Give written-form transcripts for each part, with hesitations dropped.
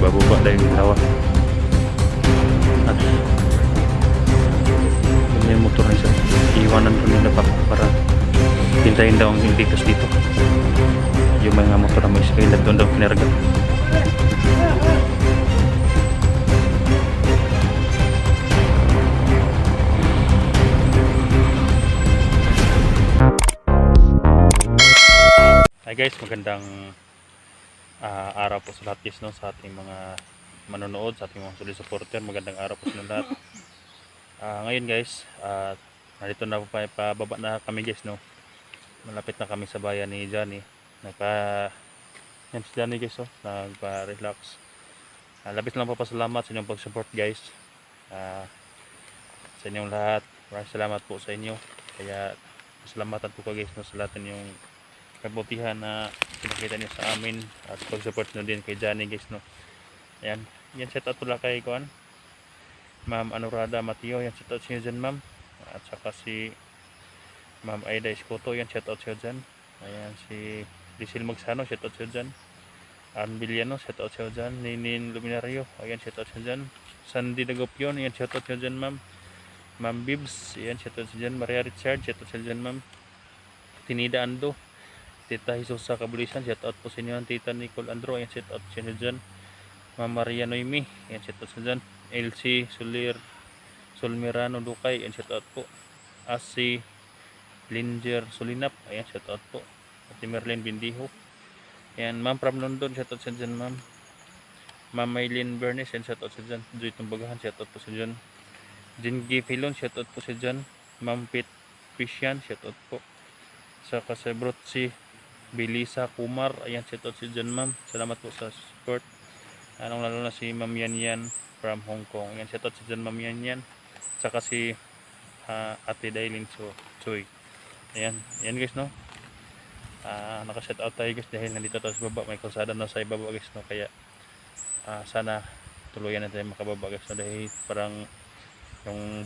bababa dahil yung dalawa. At yung motor na isa, iiwanan ko nila para hintayin daw ang indicators dito. Yung mga motor na may skylight doon daw pinarga. Hi guys, magandang araw po sa lahat guys, no? Sa ating mga manonood, sa ating mga solid supporter, magandang araw po sa lahat. Ngayon guys, narito na po pababa na kami guys, no? Malapit na kami sa bayan ni Johnny. Yan si Johnny guys, oh, nagpa-relax. Labis lang po pasalamat sa inyong pag-support guys. Sa inyong lahat, maraming salamat po sa inyo. Kaya salamatan po ko guys, no, sa lahat yung kabutihan na pinakita niyo sa amin at pag-support nyo din kay Johnny guys, no. Ayan, yan shout out pula kay Kuan Ma'am Anurada Mateo, yan shout out siya dyan ma'am. At saka si Ma'am Aida Escoto, yan shout out siya dyan. Ayan, si Lisil Magsano, shout out siya dyan. Ann Villano, shout out siya dyan. Ninin Luminario, ayan shout out siya dyan. Sandy Dagopyon, yan shout out siya dyan ma'am. Ma'am Bibs, yan shout out siya dyan. Maria Richard, shout out siya dyan ma'am. Tinida Ando, Tita Jesus sa Kabulisan, shout out po sa inyo. Tita Nicole Andro, ayan shout out siya dyan. Ma'am Maria Noemi, ayan shout out siya dyan. LC Solmirano Dukay, ayan shout out po. Asi Linger Solinap, ayan shout out po. Ate Merlin Bindiho, ayan. Ma'am from London, shout out siya dyan ma'am. Ma'am Maylin Bernes, ayan shout out siya dyan. Joy Tumbagahan, shout out po siya dyan. Jingy Filon, shout out po siya dyan. Ma'am Pit Pisyan, shout out po. Sa Kasebrotsi Bilisa Kumar, ayan shout out si John ma'am. Salamat po sa support. Lalo na si Ma'am Yan from Hong Kong, ayan shout out si John Ma'am Yan. Saka si Ate Dailin Choi. Ayan guys, no. Naka shout out tayo guys dahil nandito tayo sa baba, may kalsada na sa ibaba guys, no. Kaya sana tuluyan na tayo makababa guys, no, dahil parang yung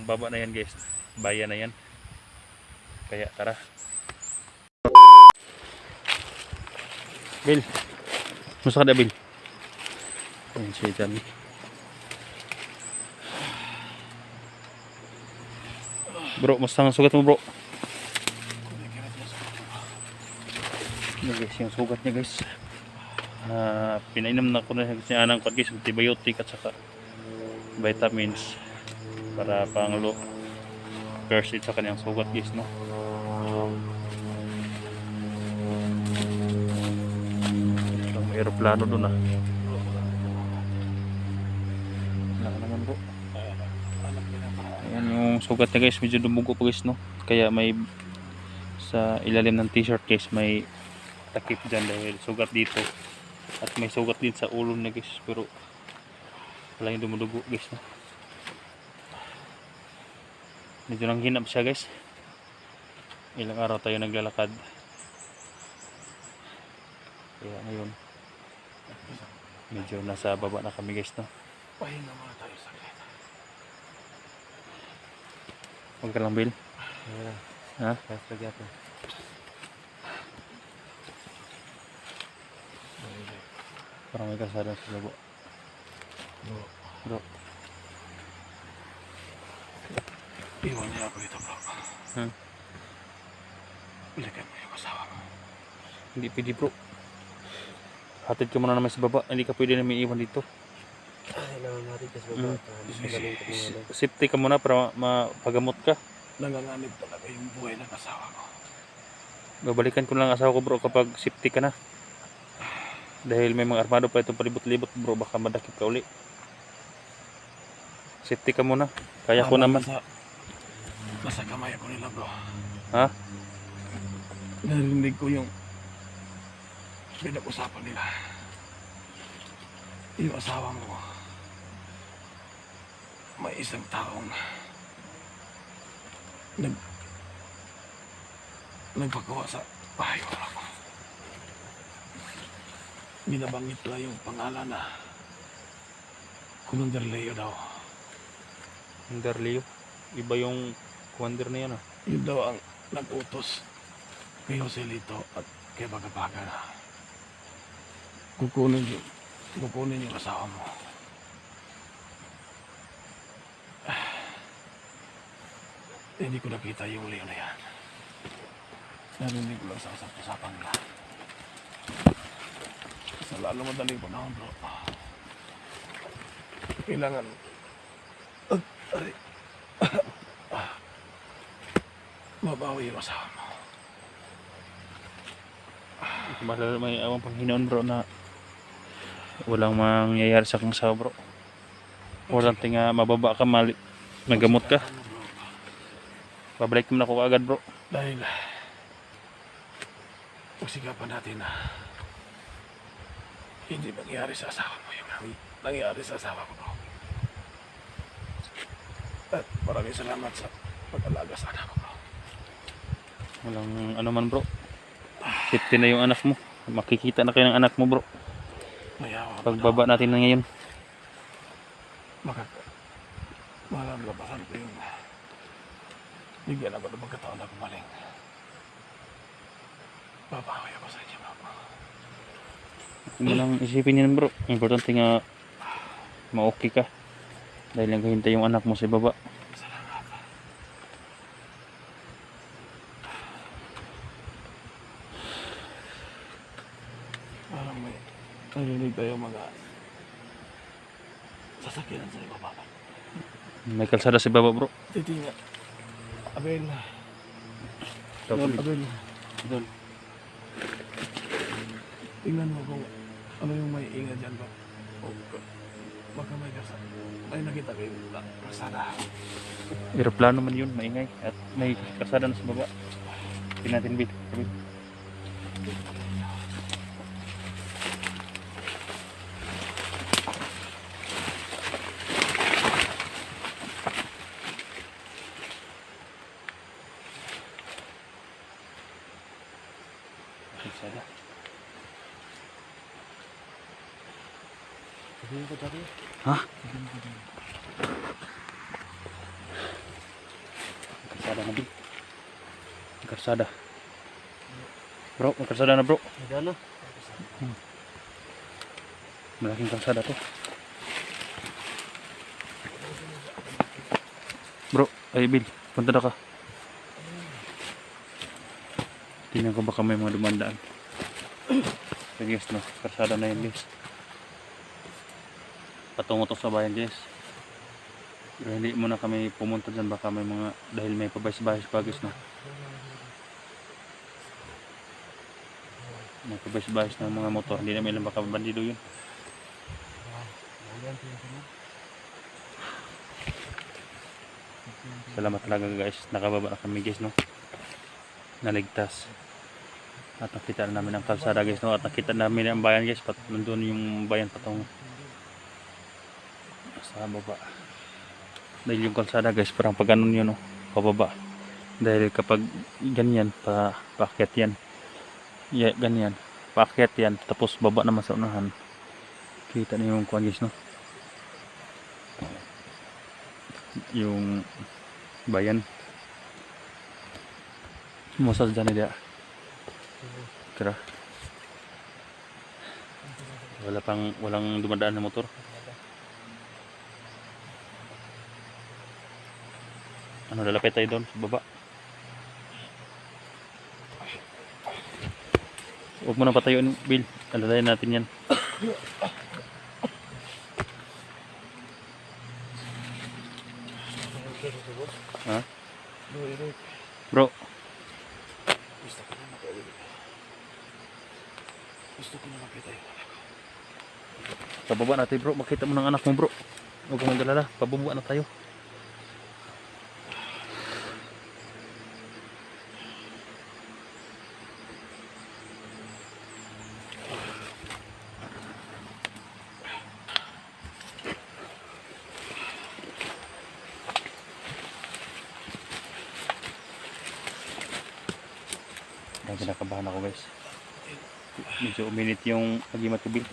baba na yan guys, bayan na yan. Kaya tara. Bill, musta ka na Bill? Ayan si Johnny. Bro, musta ang sugat mo bro? Ayan guys, yung sugat niya guys. Pinainom na ko na si anang kot guys, antibiotic at saka vitamins para panglo first aid sa kanyang sugat guys, no. Aeroplano doon wala naman bro. Ayan yung sugat niya guys, medyo dumugo pa guys, no. Kaya may sa ilalim ng t-shirt guys may takip dyan dahil sugat dito. At may sugat din sa ulo niya guys, pero wala yung dumudugo guys, no. Medyo nang hinap siya guys. Ilang araw tayo naglalakad. Kaya ngayon medyo nasa baba na kami guys, no. Pahinga muna tayo sa kleta. Huwag ka lang Bill. Ha? Basta gato. Parang may kasada sa labo. Bro. Iwan niya ako dito bro. Balikan mo yung asawa mo. Hindi pwede bro. Hatid ka muna naman sa baba. Hindi ka pwede namin iwan dito. Kailangan natin sa baba. Safety ka muna para mapagamot ka. Nanganganib talaga yung buhay ng asawa ko. Babalikan ko lang ang asawa ko bro kapag safety ka na. Dahil may mga armado pa itong palibot-libot bro. Baka madakip ka uli. Safety ka muna. Kaya ko naman. Nasa kamay ako nila bro. Ha? Narinig ko yung pinag-usapan nila. Yung asawa mo may isang taong nagpagawa sa bahay ko. Binabanggit lang yung pangalan na Commander Leo daw. Commander Leo? Iba yung commander na yan ah. Yun daw ang nag-utos kay Joselito at kay Bagabaga na kukunin yung kukunin yung asawa mo. Hindi ko nakita yung Leo na yan. Narinig ko lang sa usap-usapan ka. Sa lalo madaling panahon, bro. Kailangan... Aray. Mabawi yung asawa mo. Malala may awang Panginoon bro na walang mangyayari sa kang sawa bro. Importante nga mababa ka, magamot ka. Babalik mo na ako agad bro. Dahil pagsikapan natin na hindi mangyari sa asawa mo yung nangyari sa asawa ko, bro. At maraming salamat sa pag-alaga sa anak ko, bro. Walang ano man bro. Safety na yung anak mo. Makikita na kayo ng anak mo bro. Mayawa Pagbaba natin na ngayon. malalabasan ko yung bigyan ako ng pagkataon na gumaling. Babawi ako sa inyo, bro. Kung walang isipin yun bro. Importante nga ma-okay ka. Dahil naghihintay yung anak mo sa baba. Salamat. Parang may narinig tayo mga sasakyan sa ibaba. May kalsada sa baba bro. Titinga. Abel. Tapos, Abel. Idol. Tingnan mo kung ano yung may inga dyan ba. O baka may kasama. May nakita kayo na kasada. aeroplano man yun, maingay. At may kalsada na sa baba. Tingnan natin bit. Kalsada. Ha? Kalsada na, Bil. Kalsada. Bro, may kalsada na, bro. Malaking kalsada to. Bro, ay Bil, punta na ka. Tingnan ko baka may mga dumandaan. So guys, no, kalsada na yun guys. Patungo to sa bayan guys. Pero hindi muna kami pumunta dyan, baka may mga, dahil may pabahis-bahis pa guys, no. May pabahis-bahis na mga motor, hindi namin alam baka bandido yun. Salamat talaga guys, nakababa na kami guys, no. Naligtas. At nakita na namin ang kalsada guys, no. At nakita namin ang bayan guys, nandun yung bayan patungo sa baba. Dahil yung kalsada guys, parang pag ganun yun, no, pababa. Dahil kapag ganyan, paakyat yan. Yeah, ganyan, paakyat yan, tapos baba naman sa unahan. Kita niyo yung kuwan guys, no. Yung bayan. Musas dyan dia. Kira. Walang dumadaan na motor. Ano, lalapit tayo doon sa baba. Huwag mo na patayuin, Bill. Alalayan natin yan. Ha? Bro. Gusto ko na makita yung anak ko. Pababa natin bro. Makita mo ng anak mo bro. Huwag kang mag-alala. Pababa na tayo. Kinakabahan ako guys. Medyo uminit yung agimat tubig.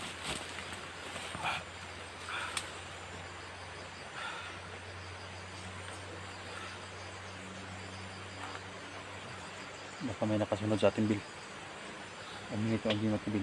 Baka may nakasunod sa ating Bil. Uminit yung agimat tubig.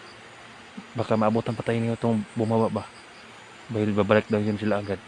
Baka maabutan pa tayo niyo itong bumaba ba. Dahil babalik daw yun sila agad.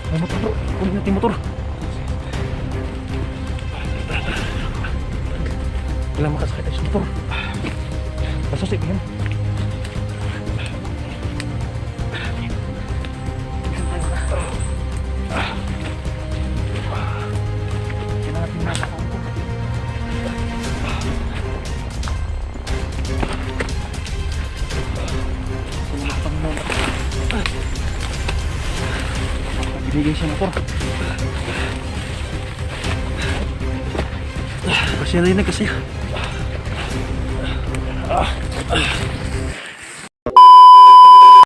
May motor bro, kunin natin yung motor. Kailangan makasakit tayo sa motor. Pasasik yan. Kailangan natin nakakaupo. Binigay siya motor. Kasi narinig kasi.